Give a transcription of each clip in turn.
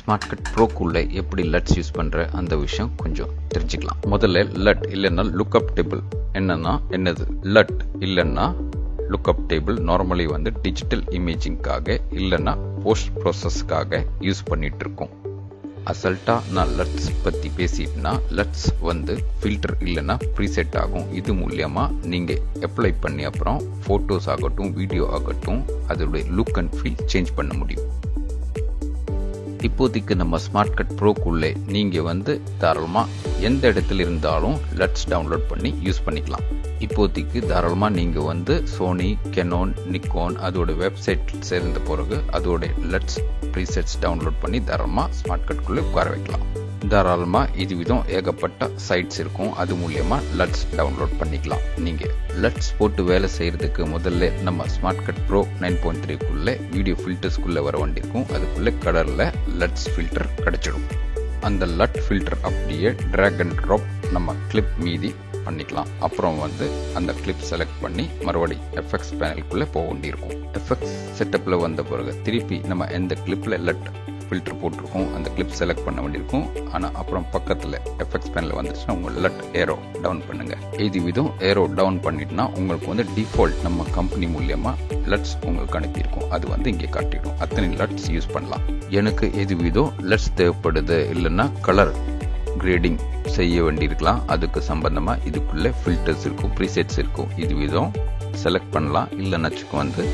Smart cut ப்ரோக்குள்ளே எப்படி லட்ஸ் use பண்ணுற அந்த விஷயம் கொஞ்சம் தெரிஞ்சுக்கலாம். முதல்ல லட் இல்லைன்னா லுக்அப் டேபிள் என்னது லட் இல்லைன்னா லுக்அப் டேபிள் நார்மலி டிஜிட்டல் இமேஜிங்காக இல்லைன்னா போஸ்ட் ப்ராசஸ்க்காக யூஸ் பண்ணிட்டு இருக்கோம். அசல்ட்டா நான் லட்ஸ் பற்றி பேசிட்டுனா லட்ஸ் ஃபில்டர் இல்லைன்னா ப்ரீசெட் ஆகும். இது மூலியமா நீங்கள் அப்ளை பண்ணி அப்புறம் ஃபோட்டோஸ் ஆகட்டும் வீடியோ ஆகட்டும் அதோடைய லுக் அண்ட் ஃபீல் சேஞ்ச் பண்ண முடியும். இப்போதைக்கு நம்ம ஸ்மார்ட் கட் ப்ரோக்குள்ளே நீங்கள் தாராளமாக எந்த இடத்துல இருந்தாலும் லட்ஸ் டவுன்லோட் பண்ணி யூஸ் பண்ணிக்கலாம். இப்போதைக்கு தாராளமாக நீங்கள் சோனி, கெனான், நிக்கோன் அதோட வெப்சைட் சேர்ந்த பிறகு அதோட லட்ஸ் ப்ரீசெட்ஸ் டவுன்லோட் பண்ணி தாராளமாக ஸ்மார்ட் கட்குள்ளே உட்கார வைக்கலாம். தாராளமாக இது விதம் ஏகப்பட்ட சைட்ஸ் இருக்கும். அது மூலியமாக லட்ஸ் டவுன்லோட் பண்ணிக்கலாம். நீங்கள் லட்ஸ் போட்டு வேலை செய்கிறதுக்கு முதல்ல நம்ம ஸ்மார்ட் கட் ப்ரோ 9.3க்குள்ளே வீடியோ ஃபில்டர்ஸ்குள்ளே வர வேண்டியிருக்கும். அதுக்குள்ளே கலரில் லட்ஸ் ஃபில்டர் கிடச்சிடும். அந்த லட் ஃபில்டர் அப்படியே ட்ராக் அண்ட் ட்ராப் நம்ம கிளிப் மீதி பண்ணிக்கலாம். அப்புறம் அந்த கிளிப் செலக்ட் பண்ணி மறுபடி எஃப்எக்ஸ் பேனலுக்குள்ளே போக வேண்டியிருக்கும். எஃப்எக்ஸ் செட்டப்பில் வந்த பிறகு திருப்பி நம்ம எந்த கிளிப்பில் லட் ஃபில்டர் போட்டிருக்கோம் அந்த கிளிப் செலக்ட் பண்ண வேண்டியிருக்கும். ஆனால் அப்புறம் பக்கத்தில் எஃப்எக்ஸ் பேனில் வந்துச்சுன்னா உங்கள் லட் ஏரோ டவுன் பண்ணுங்கள். இது விதம் ஏரோ டவுன் பண்ணிட்டுனா உங்களுக்கு டிஃபால்ட் நம்ம கம்பெனி மூலியமாக லட்ஸ் உங்களுக்கு அனுப்பியிருக்கும். அது இங்கே காட்டிடும். அத்தனை லட்ஸ் யூஸ் பண்ணலாம். எனக்கு எது விதம் லட்ஸ் தேவைப்படுது இல்லைன்னா கலர் கிரேடிங் செய்ய வேண்டியிருக்கலாம். அதுக்கு சம்பந்தமாக இதுக்குள்ளே ஃபில்டர்ஸ் இருக்கும், ப்ரீசெட்ஸ் இருக்கும். இது விதம் செலக்ட் பண்ணலாம். இல்லைன்னாச்சுக்கு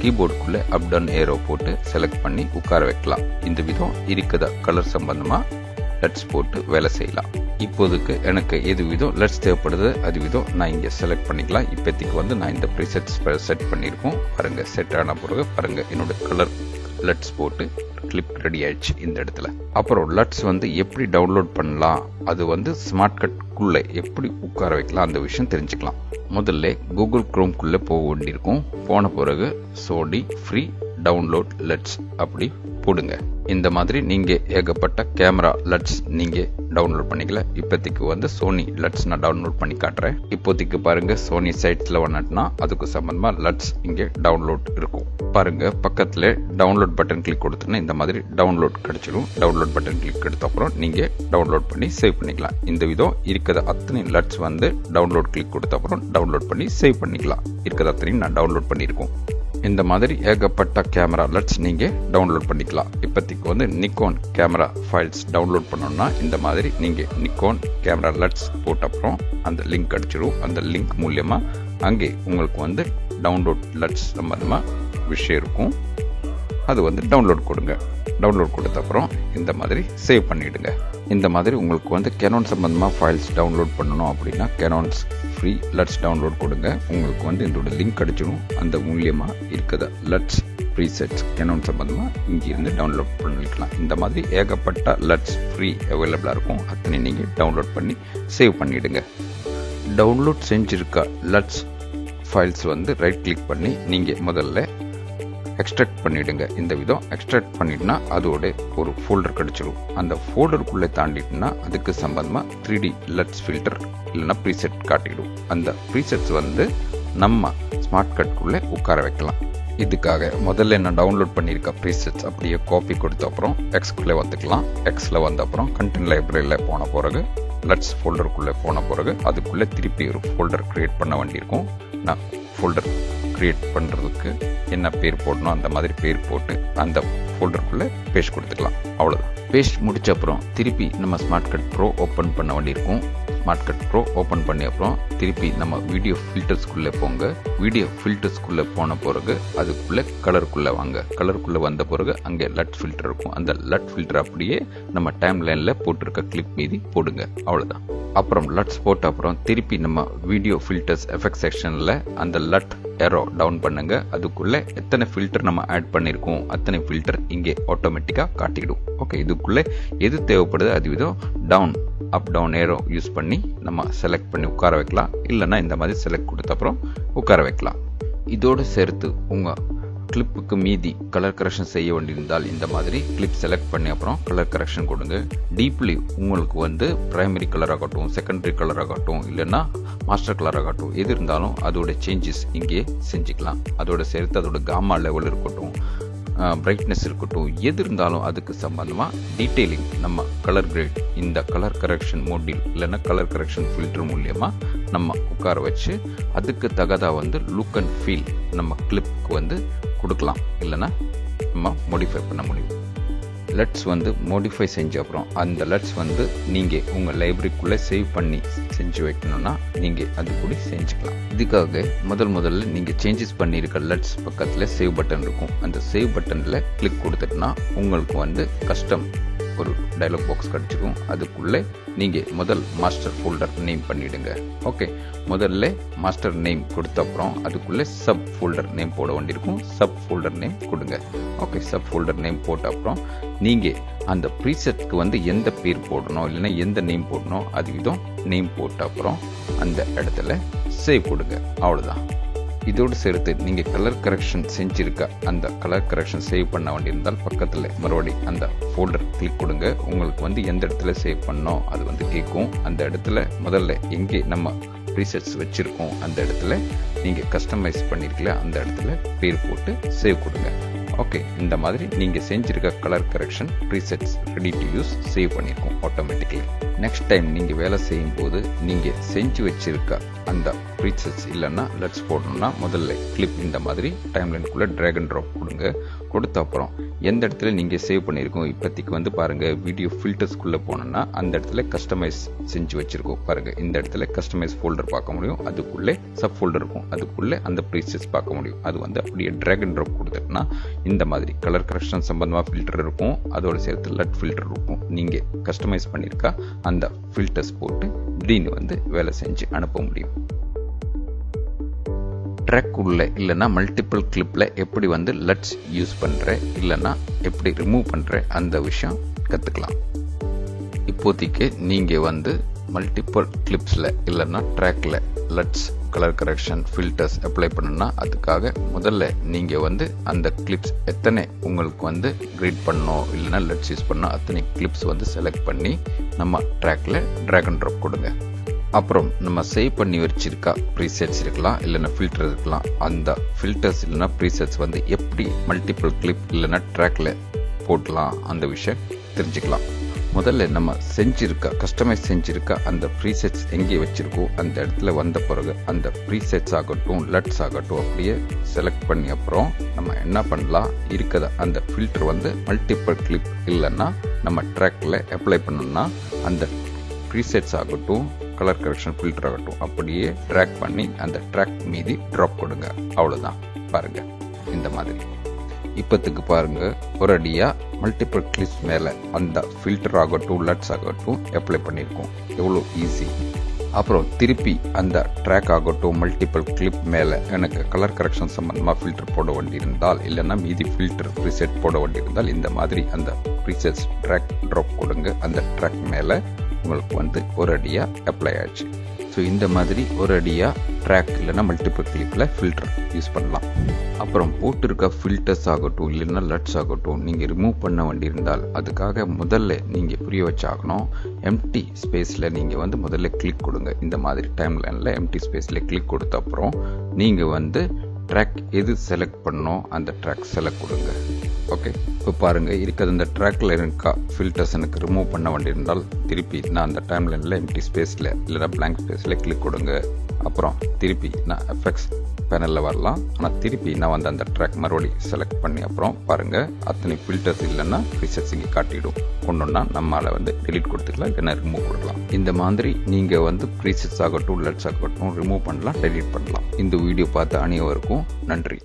கீபோர்டுக்குள்ளே அப் டவுன் ஏரோ போட்டு செலக்ட் பண்ணி உட்கார வைக்கலாம். இந்த விதம் இருக்குதா கலர் சம்பந்தமாக லட்ஸ் போட்டு வேலை செய்யலாம். இப்போதுக்கு எனக்கு எது விதம் லட்ஸ் தேவைப்படுது அது விதம் நான் இங்கே செலக்ட் பண்ணிக்கலாம். இப்போதைக்கு நான் இந்த ப்ரீசெட்ஸ் செட் பண்ணியிருக்கோம். பாருங்க, செட் ஆன பிறகு பாருங்க என்னோட கலர் லட்ஸ் போட்டு கிளிப் ரெடி ஆயிடுச்சு இந்த இடத்துல. அப்புறம் லட்ஸ் எப்படி டவுன்லோட் பண்ணலாம், அது ஸ்மார்ட் கட்குள்ளே எப்படி உட்கார வைக்கலாம் அந்த விஷயம் தெரிஞ்சுக்கலாம். முதல்ல கூகுள் குரோம்குள்ளே போக வேண்டியிருக்கும். போன பிறகு சோனி ஃப்ரீ டவுன்லோட் லட்ஸ் அப்படி போடுங்க. இந்த மாதிரி நீங்கள் ஏகப்பட்ட கேமரா லட்ஸ் நீங்கள் டவுன்லோட் பண்ணிக்கல. இப்போதைக்கு சோனி லட்ஸ் நான் டவுன்லோட் பண்ணி காட்டுறேன். இப்போதைக்கு பாருங்க சோனி சைட்ஸில் வந்துட்டுனா அதுக்கு சம்பந்தமாக லட்ஸ் இங்கே டவுன்லோட் இருக்கும். பாருங்க பக்கத்தில் டவுன்லோட் பட்டன் கிளிக் கொடுத்தோன்னா இந்த மாதிரி டவுன்லோட் கிடைச்சிடும். டவுன்லோட் பட்டன் கிளிக் எடுத்த அப்புறம் நீங்கள் டவுன்லோட் பண்ணி சேவ் பண்ணிக்கலாம். இந்த விதம் இருக்கிற அத்தனை லட்ஸ் டவுன்லோட் கிளிக் கொடுத்த அப்புறம் டவுன்லோட் பண்ணி சேவ் பண்ணிக்கலாம். இருக்கிற அத்தனையும் நான் டவுன்லோட் பண்ணியிருக்கோம். இந்த மாதிரி ஏகப்பட்ட கேமரா லட்ஸ் நீங்கள் டவுன்லோட் பண்ணிக்கலாம். இப்போதைக்கு நிக்கோன் கேமரா ஃபைல்ஸ் டவுன்லோட் பண்ணணும்னா இந்த மாதிரி நீங்கள் நிக்கோன் கேமரா லட்ஸ் போட்ட அப்புறம் அந்த லிங்க் அடிச்சிடும். அந்த லிங்க் மூலியமாக அங்கே உங்களுக்கு டவுன்லோட் லட்ஸ் சம்பந்தமாக விஷயம் இருக்கும். அது டவுன்லோட் கொடுங்க. டவுன்லோட் கொடுத்த அப்புறம் இந்த மாதிரி சேவ் பண்ணிவிடுங்க. இந்த மாதிரி உங்களுக்கு கெனான் சம்பந்தமாக ஃபைல்ஸ் டவுன்லோட் பண்ணணும் அப்படின்னா கெனான்ஸ் ஃப்ரீ லட்ஸ் டவுன்லோட் கொடுங்க. உங்களுக்கு இதோட லிங்க் அடிச்சிடும். அந்த மூலியமாக இருக்கிற லட்ஸ் ப்ரீசெட்ஸ் கெனான் சம்பந்தமாக இங்கிருந்து டவுன்லோட் பண்ணிக்கலாம். இந்த மாதிரி ஏகப்பட்ட லட்ஸ் ஃப்ரீ அவைலபிளாக இருக்கும். அத்தனை நீங்கள் டவுன்லோட் பண்ணி சேவ் பண்ணிவிடுங்க. டவுன்லோட் செஞ்சுருக்க லட்ஸ் ஃபைல்ஸ் ரைட் கிளிக் பண்ணி நீங்கள் முதல்ல எக்ஸ்ட்ராக்ட் பண்ணிவிடுங்க. இந்த விதம் எக்ஸ்ட்ராக்ட் பண்ணிட்டுனா அதோட ஒரு ஃபோல்டர் கிடச்சிடும். அந்த ஃபோல்டருக்குள்ளே தாண்டிட்டுனா அதுக்கு சம்பந்தமாக 3D லட்ஸ் ஃபில்டர் இல்லைன்னா ப்ரீசெட் காட்டிடும். அந்த ப்ரீசெட்ஸ் நம்ம ஸ்மார்ட் கட்குள்ளே உட்கார வைக்கலாம். இதுக்காக முதல்ல நான் டவுன்லோட் பண்ணியிருக்க ப்ரீசெட்ஸ் அப்படியே காப்பி கொடுத்த அப்புறம் எக்ஸ்குள்ளே வந்துக்கலாம். எக்ஸில் வந்த அப்புறம் கண்டென்ட் லைப்ரரியில் போன பிறகு லட்ஸ் ஃபோல்டருக்குள்ளே போன பிறகு அதுக்குள்ளே திருப்பி ஒரு ஃபோல்டர் க்ரியேட் பண்ண வேண்டியிருக்கும். நான் ஃபோல்டர் கிரியேட் பண்ணுறதுக்கு என்ன பேர் போடணும் அந்த மாதிரி பேர் போட்டு அந்த ஃபோல்டருக்குள்ளே பேஸ்ட் கொடுத்துக்கலாம். அவ்வளோதான். பேஸ்ட் முடிச்ச அப்புறம் திருப்பி நம்ம ஸ்மார்ட் கட் ப்ரோ ஓப்பன் பண்ண வேண்டியிருக்கும். ஸ்மார்ட் கட் ப்ரோ ஓப்பன் பண்ணி அப்புறம் திருப்பி நம்ம வீடியோ ஃபில்டர்ஸ்குள்ளே போங்க. வீடியோ ஃபில்டர்ஸ்குள்ளே போன பிறகு அதுக்குள்ளே கலருக்குள்ளே வாங்க. கலருக்குள்ளே வந்த பிறகு அங்கே லட் ஃபில்டர் இருக்கும். அந்த லட் ஃபில்டர் அப்படியே நம்ம டைம் லைனில் போட்டிருக்க கிளிப் மீதி போடுங்க. அவ்வளோதான். அப்புறம் லட்ஸ் போட்ட அப்புறம் திருப்பி நம்ம வீடியோ ஃபில்டர்ஸ் எஃபெக்ட் செக்ஷனில் அந்த லட் ஏரோ டவுன் பண்ணுங்க. அதுக்குள்ளே எத்தனை ஃபில்டர் நம்ம ஆட் பண்ணியிருக்கோம் அத்தனை ஃபில்டர் இங்கே ஆட்டோமேட்டிக்காக காட்டிடும். ஓகே, இதுக்குள்ளே எது தேவைப்படுது அது விதம் down up down arrow use பண்ணி நம்ம செலக்ட் பண்ணி உட்கார வைக்கலாம். இல்லைன்னா இந்த மாதிரி செலக்ட் கொடுத்த அப்புறம் உட்கார வைக்கலாம். இதோடு சேர்த்து உங்கள் கிளிப்புக்கு மீதி கலர் கரெக்ஷன் செய்ய வேண்டியிருந்தால் இந்த மாதிரி கிளிப் செலக்ட் பண்ணி அப்புறம் கலர் கரெக்ஷன் கொடுங்க. டீப்லி உங்களுக்கு பிரைமரி கலர் ஆகட்டும், செகண்டரி கலர் ஆகட்டும், இல்லைன்னா மாஸ்டர் கலர் ஆகட்டும், எது இருந்தாலும் அதோட சேஞ்சஸ் இங்கே செஞ்சுக்கலாம். அதோட சேர்த்து அதோட காமா லெவல் இருக்கட்டும், பிரைட்னஸ் இருக்கட்டும், எது இருந்தாலும் அதுக்கு சம்பந்தமாக டீட்டெயிலிங் நம்ம கலர் கிரேட் இந்த கலர் கரெக்ஷன் மோடில் இல்லைன்னா கலர் கரெக்ஷன் ஃபில்டர் மூலியமாக நம்ம உட்கார வச்சு அதுக்கு தகதா வந்து லுக் அண்ட் ஃபீல் நம்ம கிளிப்புக்கு வந்து கொடுக்கலாம், இல்லைன்னா நம்ம மாடிஃபை பண்ண முடியும். லெட்ஸ் வந்து மாடிஃபை செஞ்ச அப்புறம் அந்த லெட்ஸ் வந்து நீங்கள் உங்கள் லைப்ரரிக்குள்ளே சேவ் பண்ணி செஞ்சு வைக்கணும்னா நீங்கள் அது கூட செஞ்சுக்கலாம். இதுக்காக முதல்ல நீங்கள் சேஞ்சஸ் பண்ணியிருக்க லெட்ஸ் பக்கத்தில் சேவ் பட்டன் இருக்கும். அந்த சேவ் பட்டனில் கிளிக் கொடுத்துட்டுனா உங்களுக்கு வந்து கஸ்டம் ஒரு டயலாக் பாக்ஸ் கிடச்சிக்கும். அதுக்குள்ளே நீங்கள் முதல் மாஸ்டர் ஃபோல்டர் நேம் பண்ணிவிடுங்க. ஓகே, முதல்ல மாஸ்டர் நேம் கொடுத்த அப்புறம் அதுக்குள்ளே சப் ஃபோல்டர் நேம் போட வேண்டியிருக்கும். சப் ஃபோல்டர் நேம் கொடுங்க. ஓகே, சப் ஃபோல்டர் நேம் போட்ட அப்புறம் நீங்கள் அந்த ப்ரீசெட்க்கு வந்து எந்த பேர் போடணும் இல்லைன்னா எந்த நேம் போடணும் அது விதம் நேம் போட்ட அப்புறம் அந்த இடத்துல சேவ் கொடுங்க. அவ்வளோதான். இதோடு சேர்த்து நீங்கள் கலர் கரெக்ஷன் செஞ்சிருக்க அந்த கலர் கரெக்ஷன் சேவ் பண்ண வேண்டியிருந்தால் பக்கத்தில் மறுபடியும் அந்த ஃபோல்டர் கிளிக் கொடுங்க. உங்களுக்கு வந்து எந்த இடத்துல சேவ் பண்ணோம் அது வந்து கேட்கும். அந்த இடத்துல முதல்ல எங்கே நம்ம ப்ரீசெட்ஸ் வச்சுருக்கோம் அந்த இடத்துல நீங்கள் கஸ்டமைஸ் பண்ணியிருக்கல அந்த இடத்துல பேர் போட்டு சேவ் கொடுங்க. ஓகே, இந்த மாதிரி நீங்கள் செஞ்சிருக்க colour correction presets ready to use save பண்ணியிருக்கோம் ஆட்டோமேட்டிக்கலி. நெக்ஸ்ட் டைம் நீங்கள் வேலை செய்யும் போது நீங்கள் செஞ்சு வச்சிருக்க அந்த ப்ரீசெட்ஸ் இல்லைன்னா லெட்ஸ் போடணும்னா முதல்ல கிளிப் இந்த மாதிரி டைம்லைனுக்குள்ளே ட்ராக் அண்ட் ட்ராப் கொடுங்க. கொடுத்த அப்புறம் எந்த இடத்துல நீங்கள் சேவ் பண்ணியிருக்கோம் இப்போதைக்கு வந்து பாருங்கள் வீடியோ ஃபில்டர்ஸ்குள்ளே போனோம்னா அந்த இடத்துல கஸ்டமைஸ் செஞ்சு வச்சுருக்கோம். பாருங்கள் இந்த இடத்துல கஸ்டமைஸ் ஃபோல்டர் பார்க்க முடியும். அதுக்குள்ளே சப் ஃபோல்டர் இருக்கும். அதுக்குள்ளே அந்த ப்ரீசெட்ஸ் பார்க்க முடியும். அது வந்து அப்படியே ட்ராக் அண்ட் ட்ராப் கொடுத்துட்டுனா இந்த மாதிரி கலர் கரெக்ஷன் சம்பந்தமாக ஃபில்டர் இருக்கும். அதோடு சேர்த்து லட் ஃபில்டர் இருக்கும். நீங்கள் கஸ்டமைஸ் பண்ணியிருக்கா அந்த ஃபில்டர்ஸ் போட்டு திடீர்னு வந்து வேலை செஞ்சு அனுப்ப முடியும். ட்ராக் உள்ள இல்லைன்னா மல்டிபிள் கிளிப்பில் எப்படி வந்து லட்ஸ் யூஸ் பண்ணுற இல்லைன்னா எப்படி ரிமூவ் பண்ணுற அந்த விஷயம் கற்றுக்கலாம். இப்போதைக்கு நீங்கள் வந்து மல்டிபிள் கிளிப்ஸில் இல்லைன்னா ட்ராக்கில் லட்ஸ் கலர் கரெக்ஷன் ஃபில்டர்ஸ் அப்ளை பண்ணணும்னா அதுக்காக முதல்ல நீங்கள் வந்து அந்த கிளிப்ஸ் எத்தனை உங்களுக்கு வந்து கிரேட் பண்ணணும் இல்லைன்னா லட்ஸ் யூஸ் பண்ணோம் அத்தனை கிளிப்ஸ் வந்து செலக்ட் பண்ணி நம்ம ட்ராக்கில் ட்ராக் அண்ட் ட்ராப் கொடுங்க. அப்புறம் நம்ம சேவ் பண்ணி வச்சிருக்கா ப்ரீசெட்ஸ் இருக்கலாம் இல்லைன்னா ஃபில்டர் இருக்கலாம். அந்த ஃபில்டர்ஸ் இல்லைன்னா ப்ரீசெட்ஸ் வந்து எப்படி மல்டிபிள் கிளிப் இல்லைன்னா ட்ராக்ல போடலாம் அந்த விஷயம் தெரிஞ்சுக்கலாம். முதல்ல நம்ம கஸ்டமைஸ் செஞ்சிருக்க அந்த ப்ரீசெட்ஸ் எங்கே வச்சிருக்கோம் அந்த இடத்துல வந்த பிறகு அந்த ப்ரீசெட்ஸ் ஆகட்டும் லட்ஸ் ஆகட்டும் அப்படியே செலக்ட் பண்ணி அப்புறம் நம்ம என்ன பண்ணலாம் இருக்கிற அந்த ஃபில்டர் வந்து மல்டிபிள் கிளிப் இல்லைன்னா நம்ம ட்ராக்ல அப்ளை பண்ணோம்னா அந்த ப்ரீசெட்ஸ் ஆகட்டும் கலர் கரெக்ஷன் ஃபில்டர் ஆகட்டும் அப்படியே ட்ராக் பண்ணி அந்த ட்ராக் மீதி ட்ராப் கொடுங்க. அவ்வளோதான். பாருங்க இந்த மாதிரி இப்போத்துக்கு பாருங்க ஒரு அடியாக மல்டிபிள் கிளிப்ஸ் மேலே அந்த ஃபில்டர் ஆகட்டும் லட்ஸ் ஆகட்டும் அப்ளை பண்ணியிருக்கோம். எவ்வளோ ஈஸி. அப்புறம் திருப்பி அந்த ட்ராக் ஆகட்டும் மல்டிபிள் கிளிப் மேலே எனக்கு கலர் கரெக்ஷன் சம்பந்தமாக ஃபில்டர் போட வேண்டியிருந்தால் இல்லைன்னா மீதி ஃபில்டர் ப்ரீசெட் போட வேண்டியிருந்தால் இந்த மாதிரி அந்த ப்ரீசெட்ஸ் ட்ராக் ட்ராப் கொடுங்க. அந்த ட்ராக் மேலே உங்களுக்கு வந்து ஒரு அடியாக அப்ளை ஆச்சு. ஸோ இந்த மாதிரி ஒரு அடியாக ட்ராக் இல்லைன்னா மல்டிபிள் கிளிப்பில் ஃபில்டர் யூஸ் பண்ணலாம். அப்புறம் போட்டிருக்க ஃபில்டர்ஸ் ஆகட்டும் இல்லைன்னா லட்ஸ் ஆகட்டும் நீங்கள் ரிமூவ் பண்ண வேண்டியிருந்தால் அதுக்காக முதல்ல நீங்கள் புரிய வச்சாகணும். எம்டி ஸ்பேஸில் நீங்கள் வந்து முதல்ல கிளிக் கொடுங்க. இந்த மாதிரி டைம்லைனில் எம்டி ஸ்பேஸில் கிளிக் கொடுத்த அப்புறம் நீங்கள் வந்து ட்ராக் எது செலக்ட் பண்ணணும் அந்த ட்ராக் செலக்ட் கொடுங்க. ஓகே, இப்போ பாருங்கள் இருக்கிறது அந்த ட்ராக்கில் இருக்கா ஃபில்டர்ஸ் எனக்கு ரிமூவ் பண்ண வேண்டியிருந்தால் திருப்பி நான் அந்த டைம்லைனில் எம்டி ஸ்பேஸில் இல்லைனா பிளாங்க் ஸ்பேஸில் கிளிக் கொடுங்க. அப்புறம் திருப்பி நான் எஃபெக்ட்ஸ் பேனலில் வரலாம். ஆனால் திருப்பி நான் வந்து அந்த ட்ராக் மறுபடியும் செலக்ட் பண்ணி அப்புறம் பாருங்கள் அத்தனை ஃபில்டர்ஸ் இல்லைன்னா ப்ரீசெட்ஸ் இங்கே காட்டிடும். ஒன்றுன்னா நம்மளால் வந்து டெலிட் கொடுத்துக்கலாம் இல்லைன்னா ரிமூவ் கொடுக்கலாம். இந்த மாதிரி நீங்கள் வந்து ப்ரீசெட்ஸ் ஆகட்டும் லட்ஸ் ஆகட்டும் ரிமூவ் பண்ணலாம் டெலிட் பண்ணலாம். இந்த வீடியோ பார்த்த அனைவருக்கும் நன்றி.